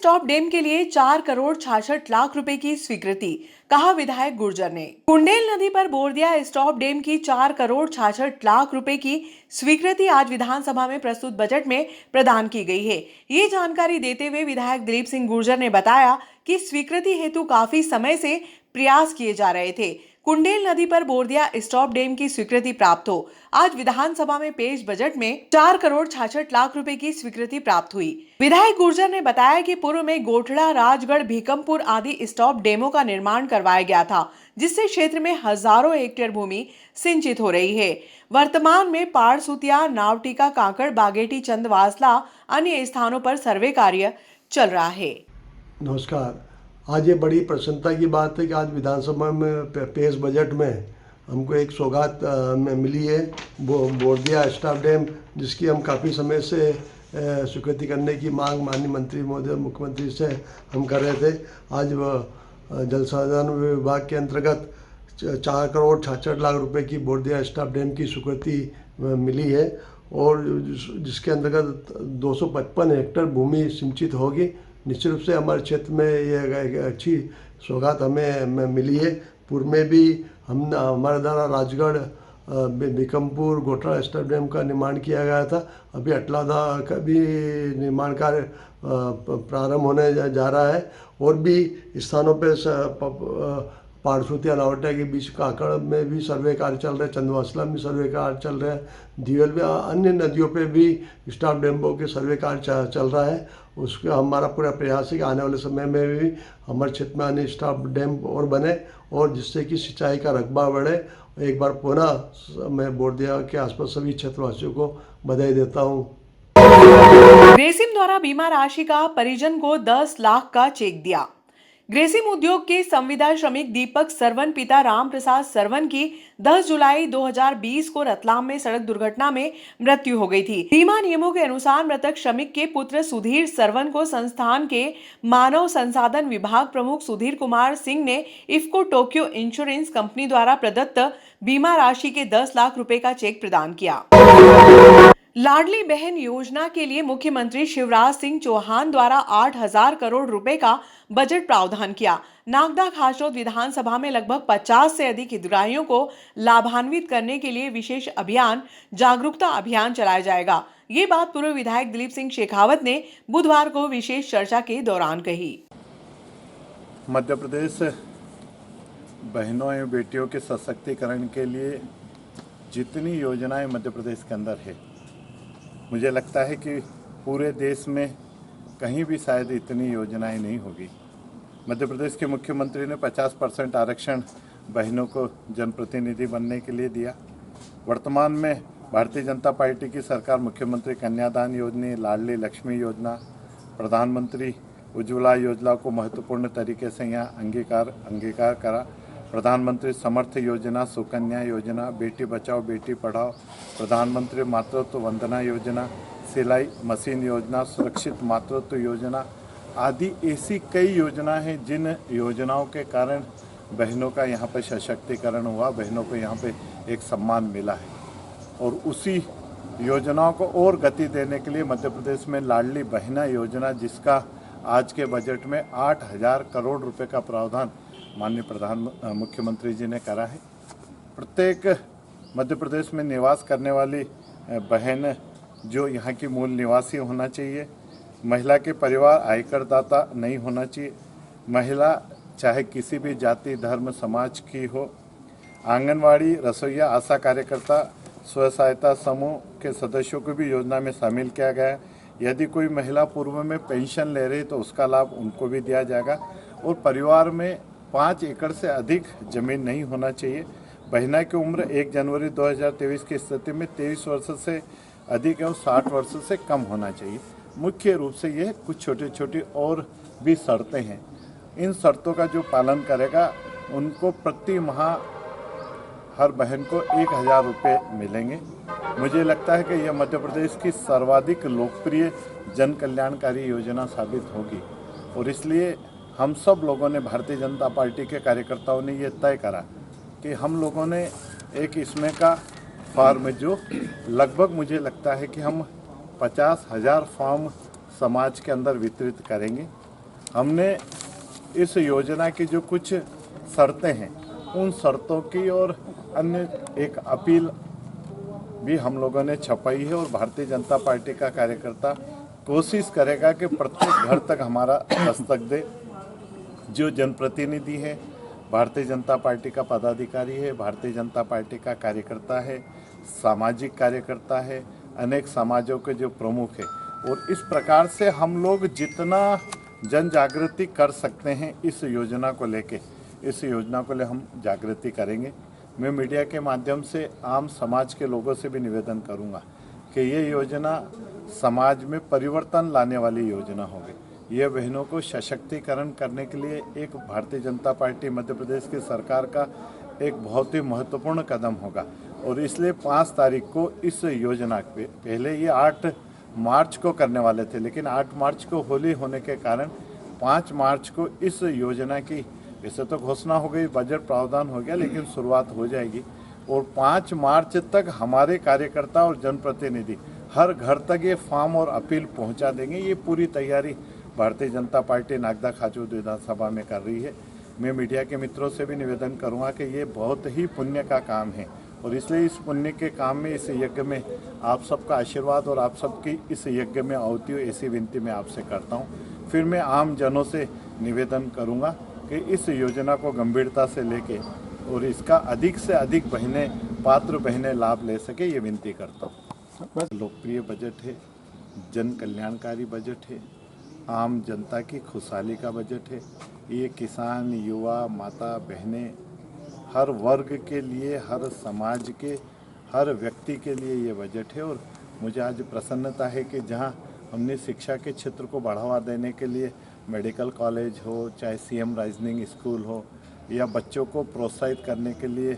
Stop dam के लिए 4 करोड़ 66 लाख रुपए की स्वीकृति, कहा विधायक गुर्जर ने। कुंडेल नदी पर बोरदिया स्टॉप डैम की 4 करोड़ 66 लाख रुपए की स्वीकृति आज विधानसभा में प्रस्तुत बजट में प्रदान की गई है। ये जानकारी देते हुए विधायक दिलीप सिंह गुर्जर ने बताया कि स्वीकृति हेतु काफी समय से प्रयास किए जा रहे थे। कुंडेल नदी पर बोरदिया स्टॉप डैम की स्वीकृति प्राप्त हो आज विधानसभा में पेश बजट में 4 करोड़ 66 लाख रुपए की स्वीकृति प्राप्त हुई। विधायक गुर्जर ने बताया कि पूर्व में गोठड़ा, राजगढ़, भीकमपुर आदि स्टॉप डैमों का निर्माण करवाया गया था, जिससे क्षेत्र में हजारों हेक्टेयर भूमि सिंचित हो रही है। वर्तमान में पाड़सुतिया, नावटिका, काकड़, बागेटी, चंदवासला अन्य स्थानों पर सर्वे कार्य चल रहा है। नमस्कार। आज ये बड़ी प्रसन्नता की बात है कि आज विधानसभा में पेश बजट में हमको एक सौगात में मिली है बोरदिया स्टॉप डैम, जिसकी हम काफ़ी समय से स्वीकृति करने की मांग माननीय मंत्री महोदय, मुख्यमंत्री से हम कर रहे थे। आज जल संसाधन विभाग के अंतर्गत 4 करोड़ 66 लाख रुपए की बोरदिया स्टॉप डैम की स्वीकृति मिली है और जिसके अंतर्गत 255 हेक्टेयर भूमि सिंचित होगी। निश्चित रूप से हमारे क्षेत्र में ये एक अच्छी सौगात हमें मिली है। पूर्व में भी हमारे द्वारा राजगढ़, भीकमपुर, गोठड़ा स्टॉप डैम का निर्माण किया गया था। अभी अटलादा का भी निर्माण कार्य प्रारंभ होने जा रहा है और भी स्थानों पर पाड़सुतिया, नावटिया के बीच काकड़ में भी सर्वे कार्य चल रहे हैं, चंदवासला में सर्वे कार्य चल रहे हैं, दियल में अन्य नदियों पे भी स्टॉप डैमों के सर्वे कार्य चल रहा है। उसका हमारा पूरा प्रयास है कि आने वाले समय में भी हमारे क्षेत्र में अन्य स्टॉप डैम और बने और जिससे कि सिंचाई का रकबा बढ़े। एक बार पुनः मैं बोरदिया के आसपास सभी क्षेत्रवासियों को बधाई देता हूँ। ग्रेसिम द्वारा बीमा राशि का परिजन को 10 लाख का चेक दिया। ग्रेसिम उद्योग के संविदा श्रमिक दीपक सरवन पिता राम प्रसाद सरवन की 10 जुलाई 2020 को रतलाम में सड़क दुर्घटना में मृत्यु हो गई थी। बीमा नियमों के अनुसार मृतक श्रमिक के पुत्र सुधीर सरवन को संस्थान के मानव संसाधन विभाग प्रमुख सुधीर कुमार सिंह ने इफ्को टोक्यो इंश्योरेंस कंपनी द्वारा प्रदत्त बीमा राशि के 10 लाख रुपए का चेक प्रदान किया। लाडली बहन योजना के लिए मुख्यमंत्री शिवराज सिंह चौहान द्वारा 8,000 करोड़ रुपए का बजट प्रावधान किया। नागदा खासरोद विधानसभा में लगभग 50 से अधिक हितग्राहियों को लाभान्वित करने के लिए विशेष अभियान जागरूकता अभियान चलाया जाएगा। ये बात पूर्व विधायक दिलीप सिंह शेखावत ने बुधवार को विशेष चर्चा के दौरान कही। मध्य प्रदेश बहनों एवं बेटियों के सशक्तिकरण के लिए जितनी योजनाएं मध्य प्रदेश के अंदर है, मुझे लगता है कि पूरे देश में कहीं भी शायद इतनी योजनाएं नहीं होगी। मध्य प्रदेश के मुख्यमंत्री ने 50% आरक्षण बहनों को जनप्रतिनिधि बनने के लिए दिया। वर्तमान में भारतीय जनता पार्टी की सरकार मुख्यमंत्री कन्यादान योजना, लाडली लक्ष्मी योजना, प्रधानमंत्री उज्ज्वला योजना को महत्वपूर्ण तरीके से यहाँ अंगीकार करा। प्रधानमंत्री समर्थ योजना, सुकन्या योजना, बेटी बचाओ बेटी पढ़ाओ, प्रधानमंत्री मातृत्व वंदना योजना, सिलाई मशीन योजना, सुरक्षित मातृत्व योजना आदि ऐसी कई योजना हैं जिन योजनाओं के कारण बहनों का यहाँ पर सशक्तिकरण हुआ, बहनों को यहाँ पे एक सम्मान मिला है। और उसी योजनाओं को और गति देने के लिए मध्य प्रदेश में लाडली बहना योजना, जिसका आज के बजट में 8,000 करोड़ रुपए का प्रावधान माननीय मुख्यमंत्री जी ने करा है। प्रत्येक मध्य प्रदेश में निवास करने वाली बहन जो यहाँ की मूल निवासी होना चाहिए, महिला के परिवार आयकरदाता नहीं होना चाहिए, महिला चाहे किसी भी जाति धर्म समाज की हो, आंगनवाड़ी, रसोइया, आशा कार्यकर्ता, स्व सहायता समूह के सदस्यों को भी योजना में शामिल किया गया है। यदि कोई महिला पूर्व में पेंशन ले रही तो उसका लाभ उनको भी दिया जाएगा। और परिवार में 5 एकड़ से अधिक जमीन नहीं होना चाहिए। बहना की उम्र 1 जनवरी 2023 की स्थिति में 23 वर्ष से अधिक एवं 60 वर्ष से कम होना चाहिए। मुख्य रूप से ये कुछ छोटी छोटी और भी शर्तें हैं। इन शर्तों का जो पालन करेगा उनको प्रति माह हर बहन को 1,000 रुपये मिलेंगे। मुझे लगता है कि यह मध्य प्रदेश की सर्वाधिक लोकप्रिय जन कल्याणकारी योजना साबित होगी और इसलिए हम सब लोगों ने, भारतीय जनता पार्टी के कार्यकर्ताओं ने ये तय करा कि हम लोगों ने एक इसमें का फॉर्म जो लगभग मुझे लगता है कि हम 50,000 फॉर्म समाज के अंदर वितरित करेंगे हमने इस योजना की जो कुछ शर्तें हैं उन शर्तों की और अन्य एक अपील भी हम लोगों ने छपाई है और भारतीय जनता पार्टी का कार्यकर्ता कोशिश करेगा कि प्रत्येक घर तक हमारा दस्तक दे। जो जनप्रतिनिधि है, भारतीय जनता पार्टी का पदाधिकारी है, भारतीय जनता पार्टी का कार्यकर्ता है, सामाजिक कार्यकर्ता है, अनेक समाजों के जो प्रमुख है, और इस प्रकार से हम लोग जितना जन जागृति कर सकते हैं इस योजना को लेके, इस योजना को ले हम जागृति करेंगे। मैं मीडिया के माध्यम से आम समाज के लोगों से भी निवेदन करूंगा कि ये योजना समाज में परिवर्तन लाने वाली योजना होगी। ये बहनों को सशक्तिकरण करने के लिए एक भारतीय जनता पार्टी मध्य प्रदेश की सरकार का एक बहुत ही महत्वपूर्ण कदम होगा। और इसलिए 5 तारीख को इस योजना पे, पहले ये 8 मार्च को करने वाले थे, लेकिन 8 मार्च को होली होने के कारण 5 मार्च को इस योजना की वैसे तो घोषणा हो गई, बजट प्रावधान हो गया, लेकिन शुरुआत हो जाएगी। और 5 मार्च तक हमारे कार्यकर्ता और जनप्रतिनिधि हर घर तक ये फॉर्म और अपील पहुंचा देंगे। ये पूरी तैयारी भारतीय जनता पार्टी नागदा खाचूद विधानसभा में कर रही है। मैं मीडिया के मित्रों से भी निवेदन करूंगा कि ये बहुत ही पुण्य का काम है और इसलिए इस पुण्य के काम में, इस यज्ञ में आप सबका आशीर्वाद और आप सबकी इस यज्ञ में आहुति हो, ऐसी विनती मैं आपसे करता हूँ। फिर मैं आम जनों से निवेदन करूँगा कि इस योजना को गंभीरता से लेके और इसका अधिक से अधिक पात्र बहनें लाभ ले सके, ये विनती करता हूँ। लोकप्रिय बजट है, जन कल्याणकारी बजट है, आम जनता की खुशहाली का बजट है। ये किसान, युवा, माता, बहनें, हर वर्ग के लिए, हर समाज के हर व्यक्ति के लिए ये बजट है। और मुझे आज प्रसन्नता है कि जहाँ हमने शिक्षा के क्षेत्र को बढ़ावा देने के लिए मेडिकल कॉलेज हो, चाहे सीएम राइजनिंग स्कूल हो, या बच्चों को प्रोत्साहित करने के लिए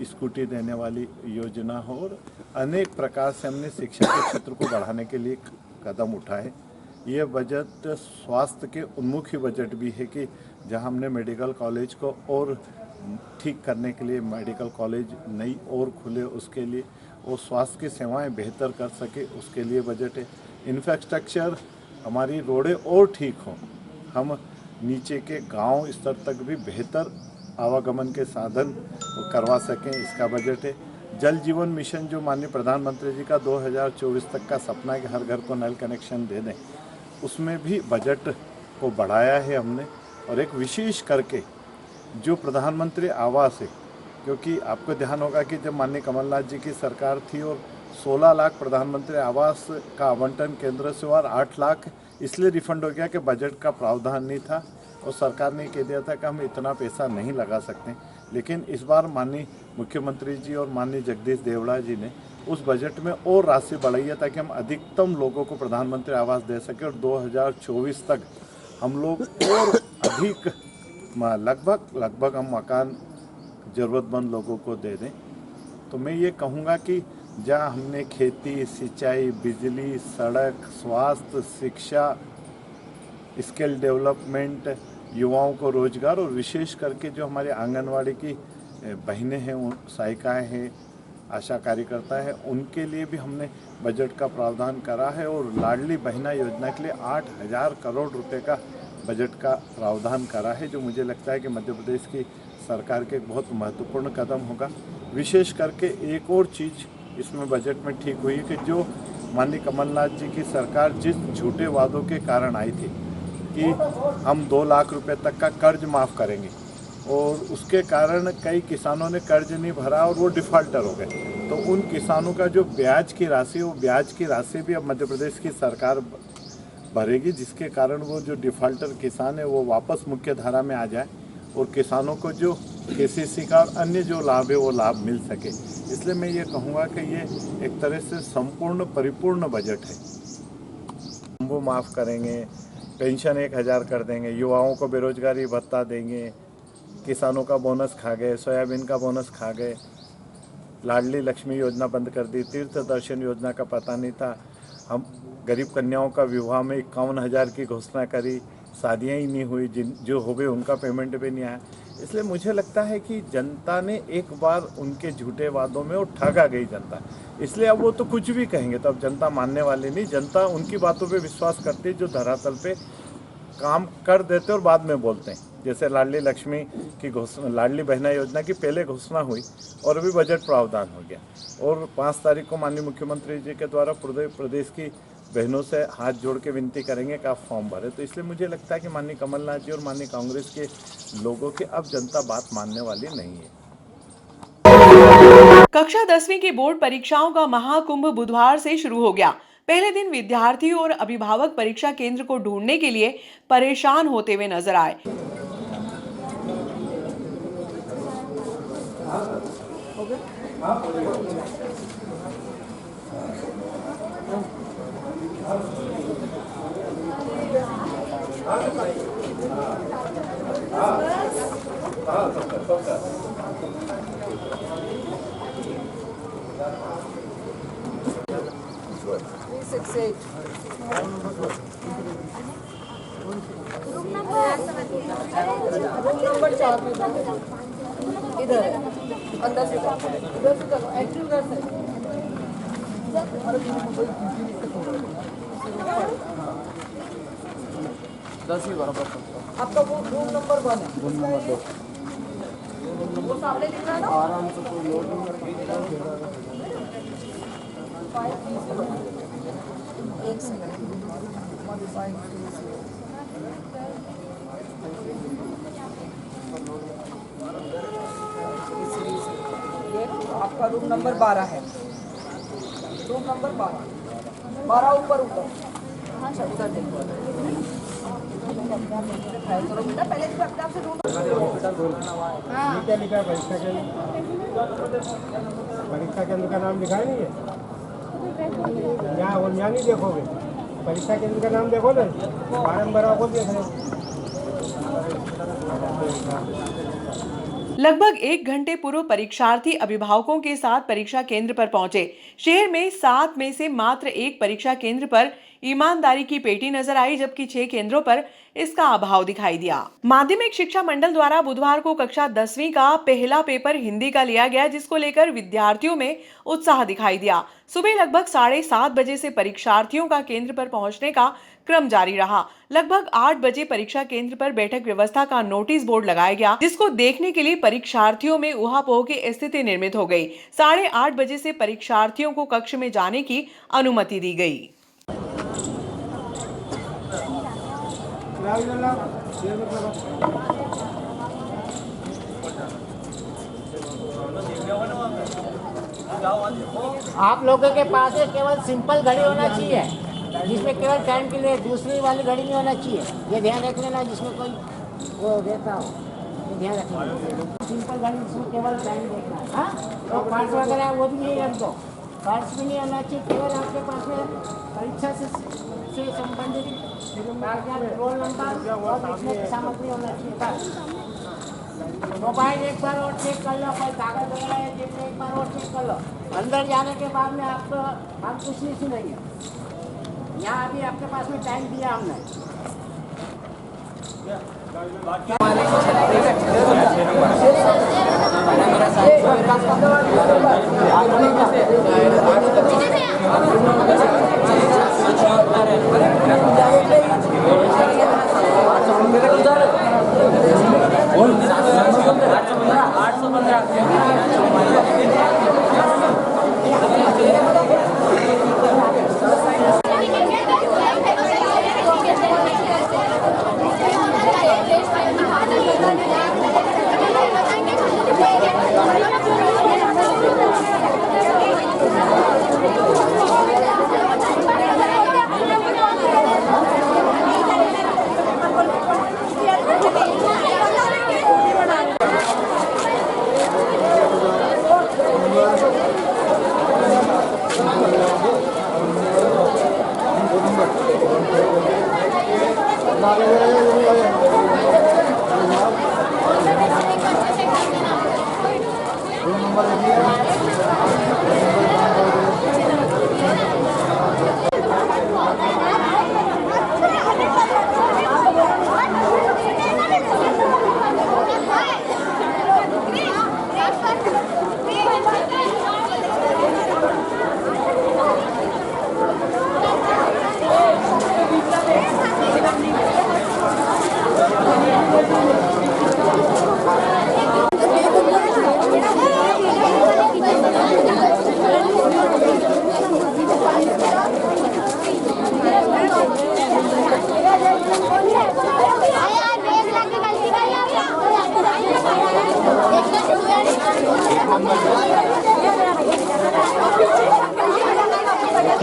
स्कूटी देने वाली योजना हो, और अनेक प्रकार से हमने शिक्षा के क्षेत्र को बढ़ाने के लिए कदम उठाए। ये बजट स्वास्थ्य के उन्मुखी बजट भी है कि जहां हमने मेडिकल कॉलेज को और ठीक करने के लिए मेडिकल कॉलेज नई और खुले, उसके लिए और स्वास्थ्य की सेवाएं बेहतर कर सके, उसके लिए बजट है। इंफ्रास्ट्रक्चर, हमारी रोडें और ठीक हों, हम नीचे के गांव स्तर तक भी बेहतर आवागमन के साधन करवा सकें, इसका बजट है। जल जीवन मिशन जो माननीय प्रधानमंत्री जी का 2024 तक का सपना है कि हर घर को नल कनेक्शन दे दें, उसमें भी बजट को बढ़ाया है हमने। और एक विशेष करके जो प्रधानमंत्री आवास है, क्योंकि आपको ध्यान होगा कि जब माननीय कमलनाथ जी की सरकार थी और 16 लाख प्रधानमंत्री आवास का आवंटन केंद्र से और 8 लाख इसलिए रिफंड हो गया कि बजट का प्रावधान नहीं था और सरकार ने कह दिया था कि हम इतना पैसा नहीं लगा सकते। लेकिन इस बार माननीय मुख्यमंत्री जी और माननीय जगदीश देवड़ा जी ने उस बजट में और राशि बढ़ाई है ताकि हम अधिकतम लोगों को प्रधानमंत्री आवास दे सकें और 2024 तक हम लोग और अधिक लगभग हम मकान ज़रूरतमंद लोगों को दे दें। तो मैं ये कहूँगा कि जहाँ हमने खेती, सिंचाई, बिजली, सड़क, स्वास्थ्य, शिक्षा, स्किल डेवलपमेंट, युवाओं को रोजगार और विशेष करके जो हमारे आंगनवाड़ी की बहनें हैं, सहायिकाएँ हैं, आशा कार्यकर्ता है, उनके लिए भी हमने बजट का प्रावधान करा है। और लाडली बहना योजना के लिए 8,000 करोड़ रुपए का बजट का प्रावधान करा है, जो मुझे लगता है कि मध्य प्रदेश की सरकार के एक बहुत महत्वपूर्ण कदम होगा। विशेष करके एक और चीज़ इसमें बजट में ठीक हुई कि जो माननीय कमलनाथ जी की सरकार जिस झूठे वादों के कारण आई थी कि हम 2 लाख रुपए तक का कर्ज माफ़ करेंगे, और उसके कारण कई किसानों ने कर्ज नहीं भरा और वो डिफ़ॉल्टर हो गए। तो उन किसानों का जो ब्याज की राशि, वो ब्याज की राशि भी अब मध्य प्रदेश की सरकार भरेगी, जिसके कारण वो जो डिफ़ॉल्टर किसान है वो वापस मुख्य धारा में आ जाए और किसानों को जो केसीसी का और अन्य जो लाभ है वो लाभ मिल सके। इसलिए मैं ये कहूँगा कि ये एक तरह से संपूर्ण परिपूर्ण बजट है। वो माफ़ करेंगे, पेंशन 1,000 कर देंगे, युवाओं को बेरोजगारी भत्ता देंगे, किसानों का बोनस खा गए, सोयाबीन का बोनस खा गए, लाडली लक्ष्मी योजना बंद कर दी, तीर्थ दर्शन योजना का पता नहीं था, हम गरीब कन्याओं का विवाह में 51,000 की घोषणा करी, शादियाँ ही नहीं हुई, जो हो गए उनका पेमेंट भी नहीं आया। इसलिए मुझे लगता है कि जनता ने एक बार उनके झूठे वादों में वो ठगा गई जनता, इसलिए अब वो तो कुछ भी कहेंगे तो अब जनता मानने वाली नहीं। जनता उनकी बातों पे विश्वास करती है जो धरातल पे काम कर देते और बाद में बोलते हैं। जैसे लाडली लक्ष्मी की घोषणा, लाडली बहना योजना की पहले घोषणा हुई और अभी बजट प्रावधान हो गया, और 5 तारीख को माननीय मुख्यमंत्री जी के द्वारा प्रदेश की बहनों से हाथ जोड़ के विनती करेंगे कि आप फॉर्म भरें। तो इसलिए मुझे लगता है कि माननीय कमलनाथ जी और माननीय कांग्रेस के लोगों की अब जनता बात मानने वाली नहीं है। कक्षा 10वीं की बोर्ड परीक्षाओं का महाकुंभ बुधवार से शुरू हो गया। पहले दिन विद्यार्थी और अभिभावक परीक्षा केंद्र को ढूंढने के लिए परेशान होते हुए नजर आए। नंबर 4 इधर है, अंदर से इधर से चलो, एंट्री उधर से। आपका वो रूम नंबर 1 है, रूम नंबर 2 वो सामने लिख रहा है ना, आराम से कोई लोड नहीं करना। एक सेकंड, आपका रूम नंबर 12 है, रूम नंबर 12 ऊपर ऊपर। अच्छा उधर देखो, चलो बेटा पहले तो अपने आप से ढूंढो। ये क्या लिखा है परीक्षा के लिए? परीक्षा केंद्र का नाम लिखा है नहीं है यहाँ, और यहाँ नहीं देखोगे, परीक्षा केंद्र का नाम देखो ना, बारम्बार को देख रहे हो। लगभग 1 घंटे पूर्व परीक्षार्थी अभिभावकों के साथ परीक्षा केंद्र पर पहुंचे। शहर में 7 में से मात्र 1 परीक्षा केंद्र पर ईमानदारी की पेटी नजर आई, जबकि 6 केंद्रों पर इसका अभाव दिखाई दिया। माध्यमिक शिक्षा मंडल द्वारा बुधवार को कक्षा 10वीं का पहला पेपर हिंदी का लिया गया, जिसको लेकर विद्यार्थियों में उत्साह दिखाई दिया। सुबह लगभग 7:30 बजे से परीक्षार्थियों का केंद्र पर पहुंचने का क्रम जारी रहा। लगभग 8 बजे परीक्षा केंद्र पर बैठक व्यवस्था का नोटिस बोर्ड लगाया गया, जिसको देखने के लिए परीक्षार्थियों में उहापोह की स्थिति निर्मित हो गई। 8:30 बजे से परीक्षार्थियों को कक्ष में जाने की अनुमति दी गई। आप लोगों के पास है केवल सिंपल घड़ी होना चाहिए, जिसमें केवल टाइम के लिए, दूसरी वाली घड़ी नहीं होना चाहिए। ये ध्यान रख लेना, जिसमें कोई वो देता हो, ये ध्यान रख लेना। सिंपल घड़ी जिसमें केवल टाइम देखना है। हाँ, तो पार्ट्स वगैरह वो भी नहीं रख दो, पार्ट्स भी नहीं होना चाहिए। केवल आपके पास में परीक्षा से संबंधित रोल नंबर और लिखने की सामग्री होना चाहिए। मोबाइल एक बार और चेक कर लो, कोई कागज वगैरह है जिसमें एक बार और चेक कर लो। अंदर जाने के बाद में आपको हम कुछ नहीं सुनेंगे। यहाँ अभी आपके पास में टाइम दिया हमने।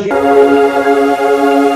है